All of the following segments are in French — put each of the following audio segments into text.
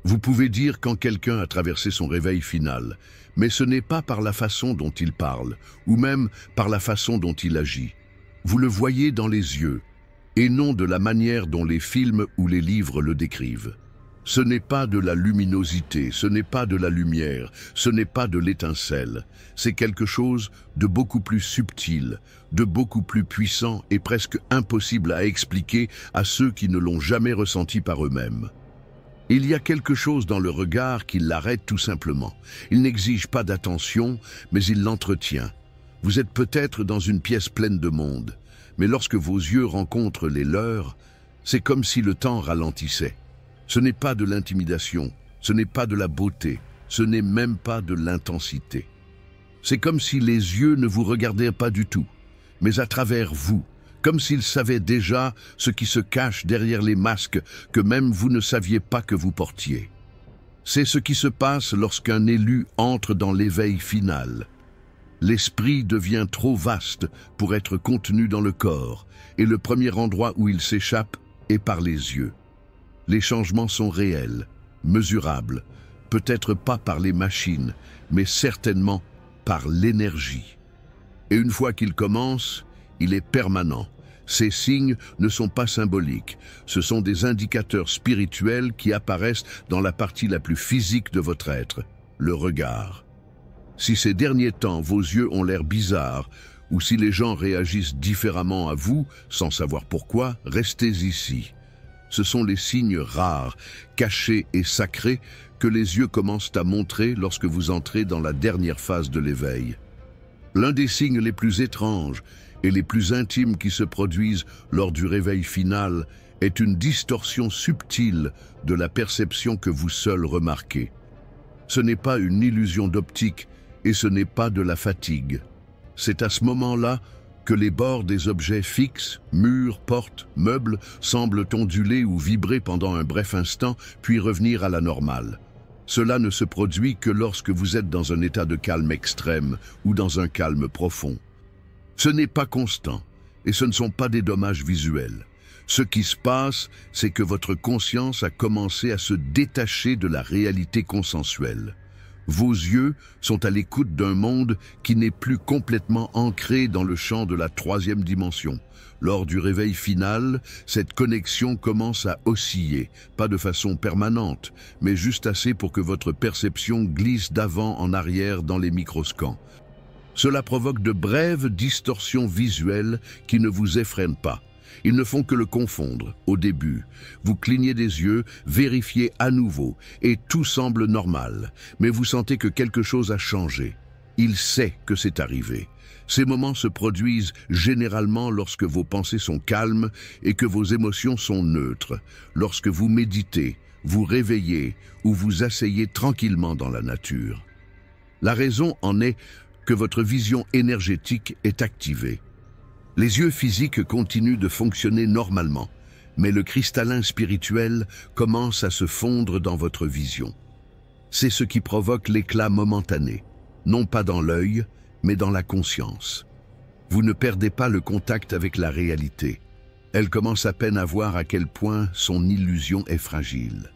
Vous pouvez dire quand quelqu'un a traversé son réveil final, mais ce n'est pas par la façon dont il parle, ou même par la façon dont il agit. Vous le voyez dans les yeux, et non de la manière dont les films ou les livres le décrivent. Ce n'est pas de la luminosité, ce n'est pas de la lumière, ce n'est pas de l'étincelle. C'est quelque chose de beaucoup plus subtil, de beaucoup plus puissant et presque impossible à expliquer à ceux qui ne l'ont jamais ressenti par eux-mêmes. Il y a quelque chose dans le regard qui l'arrête tout simplement. Il n'exige pas d'attention, mais il l'entretient. Vous êtes peut-être dans une pièce pleine de monde, mais lorsque vos yeux rencontrent les leurs, c'est comme si le temps ralentissait. Ce n'est pas de l'intimidation, ce n'est pas de la beauté, ce n'est même pas de l'intensité. C'est comme si les yeux ne vous regardaient pas du tout, mais à travers vous, comme s'ils savaient déjà ce qui se cache derrière les masques que même vous ne saviez pas que vous portiez. C'est ce qui se passe lorsqu'un élu entre dans l'éveil final. L'esprit devient trop vaste pour être contenu dans le corps, et le premier endroit où il s'échappe est par les yeux. Les changements sont réels, mesurables, peut-être pas par les machines, mais certainement par l'énergie. Et une fois qu'il commence, il est permanent. Ces signes ne sont pas symboliques, ce sont des indicateurs spirituels qui apparaissent dans la partie la plus physique de votre être, le regard. Si ces derniers temps vos yeux ont l'air bizarres, ou si les gens réagissent différemment à vous, sans savoir pourquoi, restez ici. Ce sont les signes rares, cachés et sacrés que les yeux commencent à montrer lorsque vous entrez dans la dernière phase de l'éveil. L'un des signes les plus étranges et les plus intimes qui se produisent lors du réveil final est une distorsion subtile de la perception que vous seul remarquez. Ce n'est pas une illusion d'optique et ce n'est pas de la fatigue. C'est à ce moment-là que les bords des objets fixes, murs, portes, meubles, semblent onduler ou vibrer pendant un bref instant, puis revenir à la normale. Cela ne se produit que lorsque vous êtes dans un état de calme extrême ou dans un calme profond. Ce n'est pas constant, et ce ne sont pas des dommages visuels. Ce qui se passe, c'est que votre conscience a commencé à se détacher de la réalité consensuelle. Vos yeux sont à l'écoute d'un monde qui n'est plus complètement ancré dans le champ de la troisième dimension. Lors du réveil final, cette connexion commence à osciller, pas de façon permanente, mais juste assez pour que votre perception glisse d'avant en arrière dans les microscans. Cela provoque de brèves distorsions visuelles qui ne vous effreinent pas. Ils ne font que le confondre, au début. Vous clignez des yeux, vérifiez à nouveau, et tout semble normal. Mais vous sentez que quelque chose a changé. Il sait que c'est arrivé. Ces moments se produisent généralement lorsque vos pensées sont calmes et que vos émotions sont neutres. Lorsque vous méditez, vous réveillez ou vous asseyez tranquillement dans la nature. La raison en est que votre vision énergétique est activée. Les yeux physiques continuent de fonctionner normalement, mais le cristallin spirituel commence à se fondre dans votre vision. C'est ce qui provoque l'éclat momentané, non pas dans l'œil, mais dans la conscience. Vous ne perdez pas le contact avec la réalité. Elle commence à peine à voir à quel point son illusion est fragile.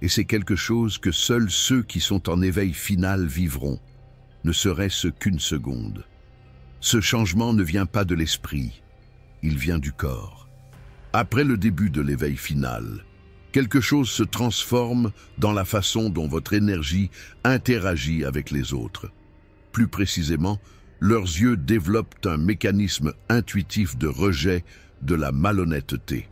Et c'est quelque chose que seuls ceux qui sont en éveil final vivront, ne serait-ce qu'une seconde. Ce changement ne vient pas de l'esprit, il vient du corps. Après le début de l'éveil final, quelque chose se transforme dans la façon dont votre énergie interagit avec les autres. Plus précisément, leurs yeux développent un mécanisme intuitif de rejet de la malhonnêteté.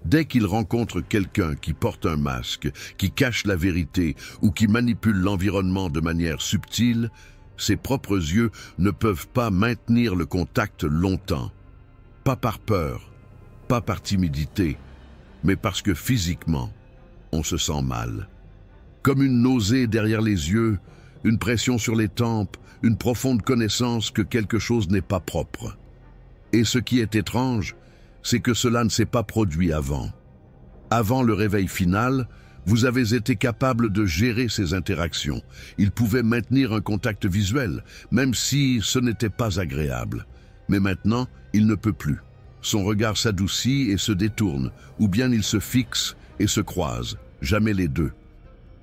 Dès qu'ils rencontrent quelqu'un qui porte un masque, qui cache la vérité ou qui manipule l'environnement de manière subtile, ses propres yeux ne peuvent pas maintenir le contact longtemps. Pas par peur, pas par timidité, mais parce que physiquement, on se sent mal. Comme une nausée derrière les yeux, une pression sur les tempes, une profonde connaissance que quelque chose n'est pas propre. Et ce qui est étrange, c'est que cela ne s'est pas produit avant. Avant le réveil final, vous avez été capable de gérer ces interactions. Il pouvait maintenir un contact visuel, même si ce n'était pas agréable. Mais maintenant, il ne peut plus. Son regard s'adoucit et se détourne, ou bien il se fixe et se croise, jamais les deux.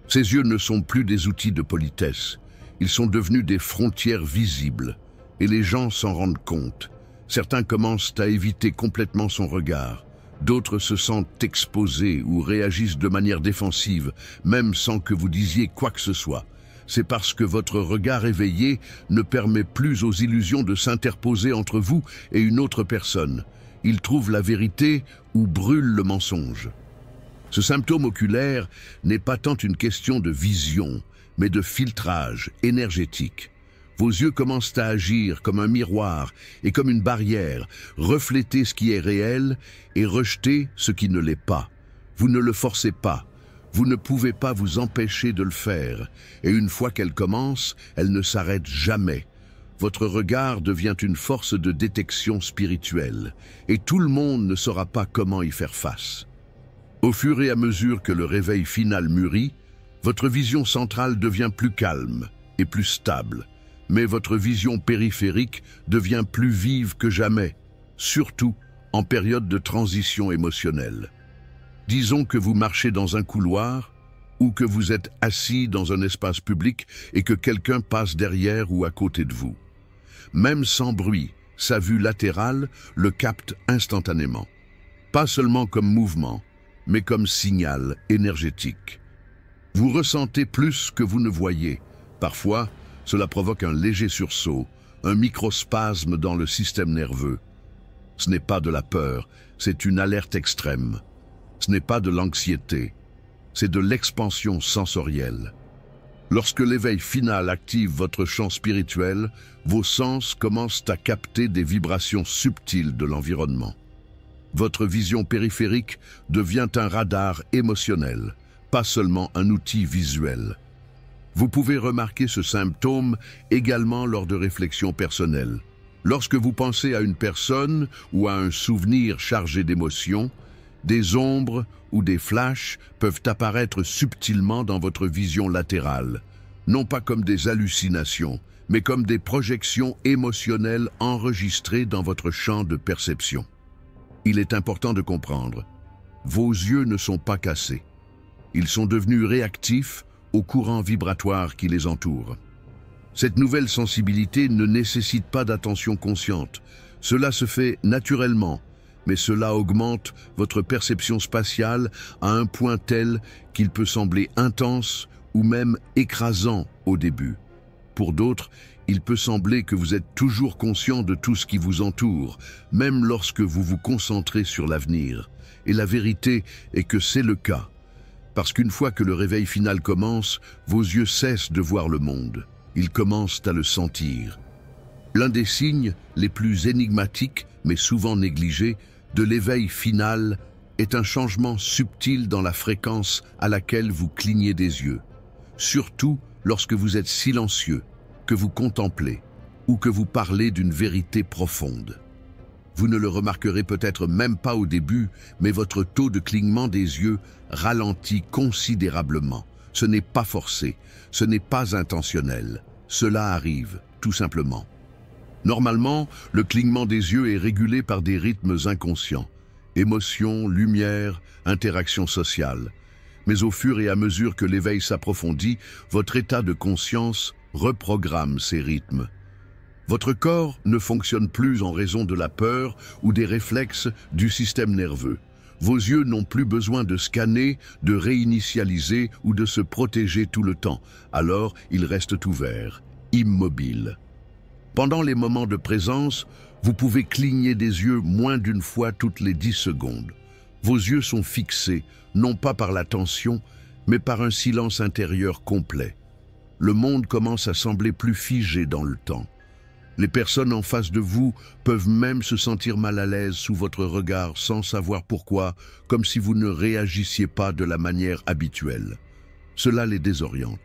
Ces yeux ne sont plus des outils de politesse, ils sont devenus des frontières visibles, et les gens s'en rendent compte. Certains commencent à éviter complètement son regard, d'autres se sentent exposés ou réagissent de manière défensive, même sans que vous disiez quoi que ce soit. C'est parce que votre regard éveillé ne permet plus aux illusions de s'interposer entre vous et une autre personne. Il trouve la vérité ou brûle le mensonge. Ce symptôme oculaire n'est pas tant une question de vision, mais de filtrage énergétique. Vos yeux commencent à agir comme un miroir et comme une barrière, refléter ce qui est réel et rejeter ce qui ne l'est pas. Vous ne le forcez pas, vous ne pouvez pas vous empêcher de le faire, et une fois qu'elle commence, elle ne s'arrête jamais. Votre regard devient une force de détection spirituelle, et tout le monde ne saura pas comment y faire face. Au fur et à mesure que le réveil final mûrit, votre vision centrale devient plus calme et plus stable, mais votre vision périphérique devient plus vive que jamais, surtout en période de transition émotionnelle. Disons que vous marchez dans un couloir ou que vous êtes assis dans un espace public et que quelqu'un passe derrière ou à côté de vous. Même sans bruit, sa vue latérale le capte instantanément. Pas seulement comme mouvement, mais comme signal énergétique. Vous ressentez plus que vous ne voyez. Parfois, cela provoque un léger sursaut, un microspasme dans le système nerveux. Ce n'est pas de la peur, c'est une alerte extrême. Ce n'est pas de l'anxiété, c'est de l'expansion sensorielle. Lorsque l'éveil final active votre champ spirituel, vos sens commencent à capter des vibrations subtiles de l'environnement. Votre vision périphérique devient un radar émotionnel, pas seulement un outil visuel. Vous pouvez remarquer ce symptôme également lors de réflexions personnelles. Lorsque vous pensez à une personne ou à un souvenir chargé d'émotions, des ombres ou des flashs peuvent apparaître subtilement dans votre vision latérale, non pas comme des hallucinations, mais comme des projections émotionnelles enregistrées dans votre champ de perception. Il est important de comprendre, vos yeux ne sont pas cassés. Ils sont devenus réactifs aux courants vibratoires qui les entourent. Cette nouvelle sensibilité ne nécessite pas d'attention consciente. Cela se fait naturellement, mais cela augmente votre perception spatiale à un point tel qu'il peut sembler intense ou même écrasant au début. Pour d'autres, il peut sembler que vous êtes toujours conscient de tout ce qui vous entoure, même lorsque vous vous concentrez sur l'avenir. Et la vérité est que c'est le cas. Parce qu'une fois que le réveil final commence, vos yeux cessent de voir le monde. Ils commencent à le sentir. L'un des signes les plus énigmatiques, mais souvent négligés, de l'éveil final est un changement subtil dans la fréquence à laquelle vous clignez des yeux. Surtout lorsque vous êtes silencieux, que vous contemplez ou que vous parlez d'une vérité profonde. Vous ne le remarquerez peut-être même pas au début, mais votre taux de clignement des yeux ralentit considérablement. Ce n'est pas forcé, ce n'est pas intentionnel. Cela arrive, tout simplement. Normalement, le clignement des yeux est régulé par des rythmes inconscients. Émotions, lumière, interaction sociale. Mais au fur et à mesure que l'éveil s'approfondit, votre état de conscience reprogramme ces rythmes. Votre corps ne fonctionne plus en raison de la peur ou des réflexes du système nerveux. Vos yeux n'ont plus besoin de scanner, de réinitialiser ou de se protéger tout le temps. Alors, ils restent ouverts, immobiles. Pendant les moments de présence, vous pouvez cligner des yeux moins d'une fois toutes les 10 secondes. Vos yeux sont fixés, non pas par la tension, mais par un silence intérieur complet. Le monde commence à sembler plus figé dans le temps. Les personnes en face de vous peuvent même se sentir mal à l'aise sous votre regard sans savoir pourquoi, comme si vous ne réagissiez pas de la manière habituelle. Cela les désoriente.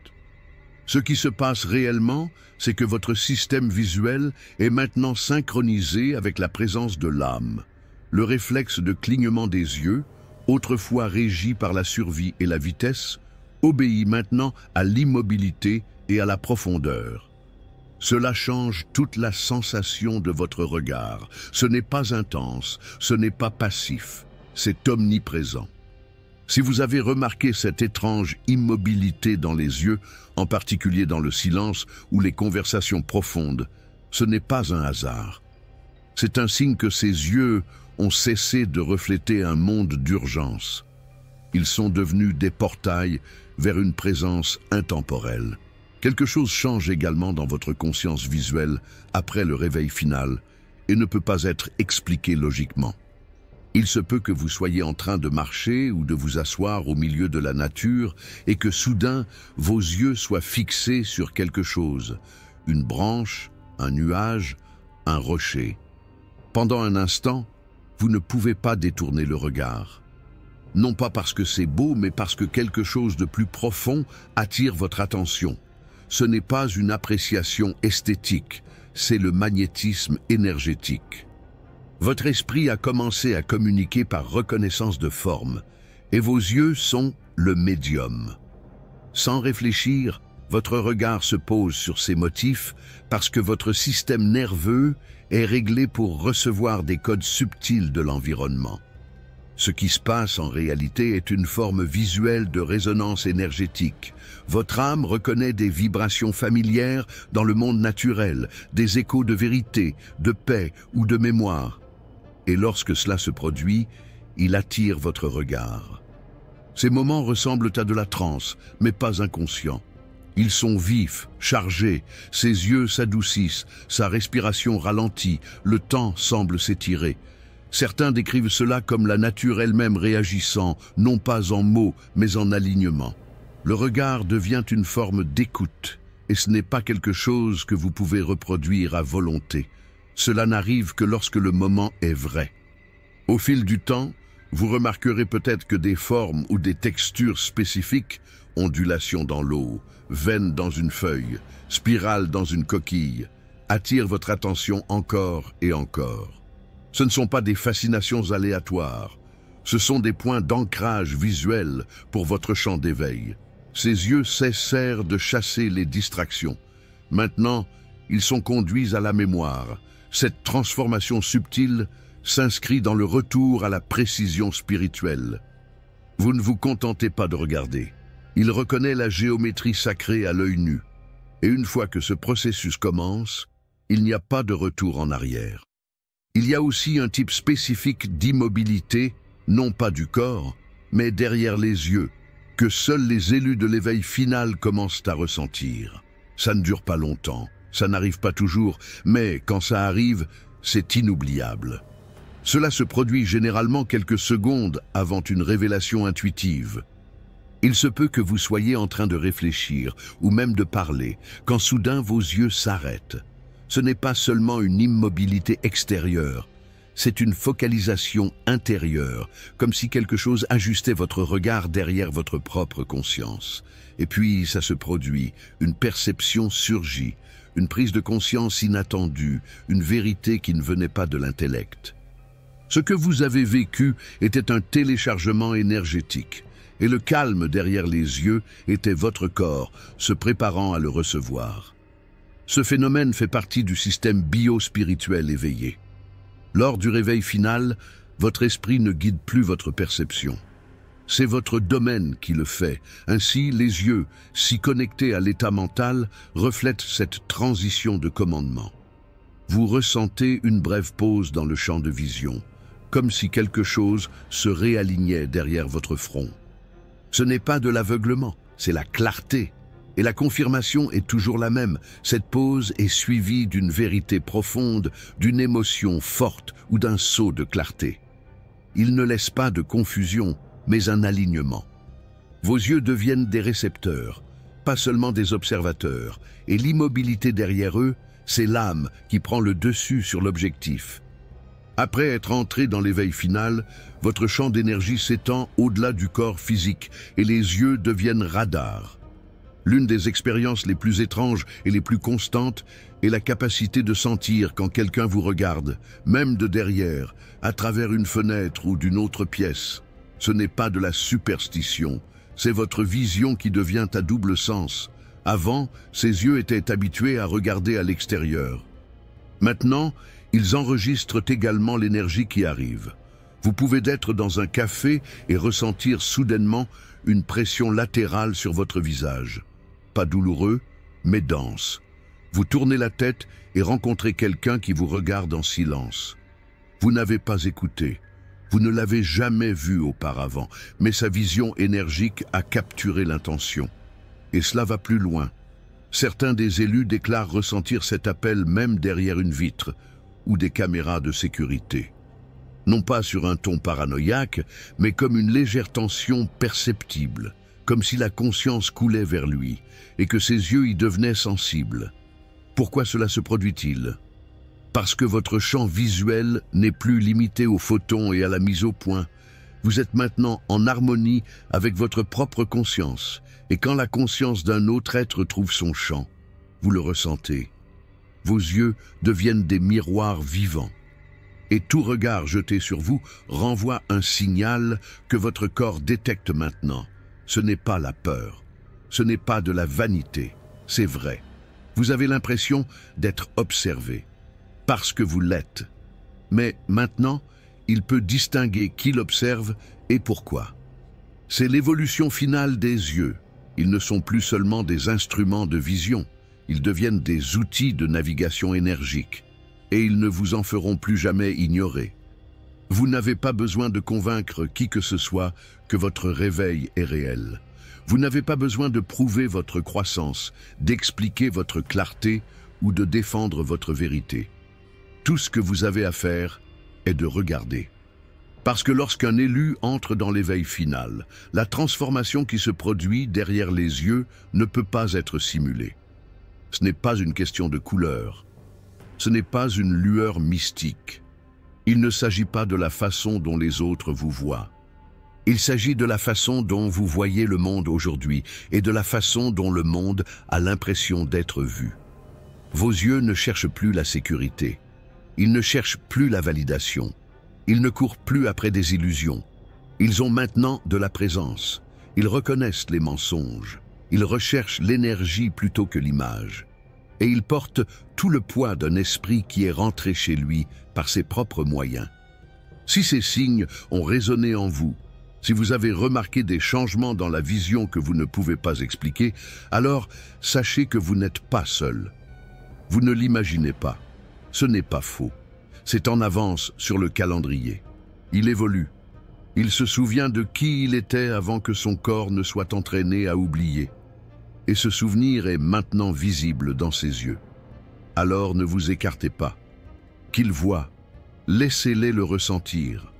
Ce qui se passe réellement, c'est que votre système visuel est maintenant synchronisé avec la présence de l'âme. Le réflexe de clignement des yeux, autrefois régi par la survie et la vitesse, obéit maintenant à l'immobilité et à la profondeur. Cela change toute la sensation de votre regard. Ce n'est pas intense, ce n'est pas passif, c'est omniprésent. Si vous avez remarqué cette étrange immobilité dans les yeux, en particulier dans le silence ou les conversations profondes, ce n'est pas un hasard. C'est un signe que ces yeux ont cessé de refléter un monde d'urgence. Ils sont devenus des portails vers une présence intemporelle. Quelque chose change également dans votre conscience visuelle après le réveil final et ne peut pas être expliqué logiquement. Il se peut que vous soyez en train de marcher ou de vous asseoir au milieu de la nature et que soudain vos yeux soient fixés sur quelque chose, une branche, un nuage, un rocher. Pendant un instant, vous ne pouvez pas détourner le regard. Non pas parce que c'est beau, mais parce que quelque chose de plus profond attire votre attention. Ce n'est pas une appréciation esthétique, c'est le magnétisme énergétique. Votre esprit a commencé à communiquer par reconnaissance de forme, et vos yeux sont le médium. Sans réfléchir, votre regard se pose sur ces motifs parce que votre système nerveux est réglé pour recevoir des codes subtils de l'environnement. Ce qui se passe en réalité est une forme visuelle de résonance énergétique. Votre âme reconnaît des vibrations familières dans le monde naturel, des échos de vérité, de paix ou de mémoire. Et lorsque cela se produit, il attire votre regard. Ces moments ressemblent à de la transe, mais pas inconscients. Ils sont vifs, chargés, ses yeux s'adoucissent, sa respiration ralentit, le temps semble s'étirer. Certains décrivent cela comme la nature elle-même réagissant, non pas en mots, mais en alignement. Le regard devient une forme d'écoute, et ce n'est pas quelque chose que vous pouvez reproduire à volonté. Cela n'arrive que lorsque le moment est vrai. Au fil du temps, vous remarquerez peut-être que des formes ou des textures spécifiques, ondulations dans l'eau, veines dans une feuille, spirales dans une coquille, attirent votre attention encore et encore. Ce ne sont pas des fascinations aléatoires, ce sont des points d'ancrage visuel pour votre champ d'éveil. Ces yeux cessèrent de chasser les distractions. Maintenant, ils sont conduits à la mémoire. Cette transformation subtile s'inscrit dans le retour à la précision spirituelle. Vous ne vous contentez pas de regarder. Il reconnaît la géométrie sacrée à l'œil nu. Et une fois que ce processus commence, il n'y a pas de retour en arrière. Il y a aussi un type spécifique d'immobilité, non pas du corps, mais derrière les yeux, que seuls les élus de l'éveil final commencent à ressentir. Ça ne dure pas longtemps, ça n'arrive pas toujours, mais quand ça arrive, c'est inoubliable. Cela se produit généralement quelques secondes avant une révélation intuitive. Il se peut que vous soyez en train de réfléchir, ou même de parler, quand soudain vos yeux s'arrêtent. Ce n'est pas seulement une immobilité extérieure, c'est une focalisation intérieure, comme si quelque chose ajustait votre regard derrière votre propre conscience. Et puis ça se produit, une perception surgit, une prise de conscience inattendue, une vérité qui ne venait pas de l'intellect. Ce que vous avez vécu était un téléchargement énergétique, et le calme derrière les yeux était votre corps se préparant à le recevoir. Ce phénomène fait partie du système bio-spirituel éveillé. Lors du réveil final, votre esprit ne guide plus votre perception. C'est votre domaine qui le fait. Ainsi, les yeux, si connectés à l'état mental, reflètent cette transition de commandement. Vous ressentez une brève pause dans le champ de vision, comme si quelque chose se réalignait derrière votre front. Ce n'est pas de l'aveuglement, c'est la clarté. Et la confirmation est toujours la même. Cette pause est suivie d'une vérité profonde, d'une émotion forte ou d'un saut de clarté. Il ne laisse pas de confusion, mais un alignement. Vos yeux deviennent des récepteurs, pas seulement des observateurs, et l'immobilité derrière eux, c'est l'âme qui prend le dessus sur l'objectif. Après être entré dans l'éveil final, votre champ d'énergie s'étend au-delà du corps physique et les yeux deviennent radars. L'une des expériences les plus étranges et les plus constantes est la capacité de sentir quand quelqu'un vous regarde, même de derrière, à travers une fenêtre ou d'une autre pièce. Ce n'est pas de la superstition, c'est votre vision qui devient à double sens. Avant, ses yeux étaient habitués à regarder à l'extérieur. Maintenant, ils enregistrent également l'énergie qui arrive. Vous pouvez être dans un café et ressentir soudainement une pression latérale sur votre visage. Pas douloureux, mais dense. Vous tournez la tête et rencontrez quelqu'un qui vous regarde en silence. Vous n'avez pas écouté. Vous ne l'avez jamais vu auparavant, mais sa vision énergique a capturé l'intention. Et cela va plus loin. Certains des élus déclarent ressentir cet appel même derrière une vitre ou des caméras de sécurité. Non pas sur un ton paranoïaque, mais comme une légère tension perceptible, comme si la conscience coulait vers lui et que ses yeux y devenaient sensibles. Pourquoi cela se produit-il? Parce que votre champ visuel n'est plus limité aux photons et à la mise au point. Vous êtes maintenant en harmonie avec votre propre conscience, et quand la conscience d'un autre être trouve son champ, vous le ressentez. Vos yeux deviennent des miroirs vivants. Et tout regard jeté sur vous renvoie un signal que votre corps détecte maintenant. Ce n'est pas la peur, ce n'est pas de la vanité, c'est vrai. Vous avez l'impression d'être observé, parce que vous l'êtes. Mais maintenant, il peut distinguer qui l'observe et pourquoi. C'est l'évolution finale des yeux. Ils ne sont plus seulement des instruments de vision, ils deviennent des outils de navigation énergique. Et ils ne vous en feront plus jamais ignorer. Vous n'avez pas besoin de convaincre qui que ce soit que votre réveil est réel. Vous n'avez pas besoin de prouver votre croissance, d'expliquer votre clarté ou de défendre votre vérité. Tout ce que vous avez à faire est de regarder. Parce que lorsqu'un élu entre dans l'éveil final, la transformation qui se produit derrière les yeux ne peut pas être simulée. Ce n'est pas une question de couleur. Ce n'est pas une lueur mystique. Il ne s'agit pas de la façon dont les autres vous voient. Il s'agit de la façon dont vous voyez le monde aujourd'hui et de la façon dont le monde a l'impression d'être vu. Vos yeux ne cherchent plus la sécurité. Ils ne cherchent plus la validation. Ils ne courent plus après des illusions. Ils ont maintenant de la présence. Ils reconnaissent les mensonges. Ils recherchent l'énergie plutôt que l'image. Et il porte tout le poids d'un esprit qui est rentré chez lui par ses propres moyens. Si ces signes ont résonné en vous, si vous avez remarqué des changements dans la vision que vous ne pouvez pas expliquer, alors sachez que vous n'êtes pas seul. Vous ne l'imaginez pas. Ce n'est pas faux. C'est en avance sur le calendrier. Il évolue. Il se souvient de qui il était avant que son corps ne soit entraîné à oublier. Et ce souvenir est maintenant visible dans ses yeux. Alors ne vous écartez pas. Qu'il voit, laissez-les le ressentir.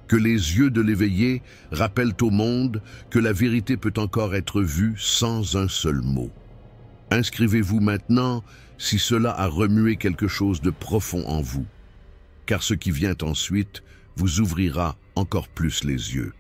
Que les yeux de l'éveillé rappellent au monde que la vérité peut encore être vue sans un seul mot. Inscrivez-vous maintenant si cela a remué quelque chose de profond en vous, car ce qui vient ensuite vous ouvrira encore plus les yeux.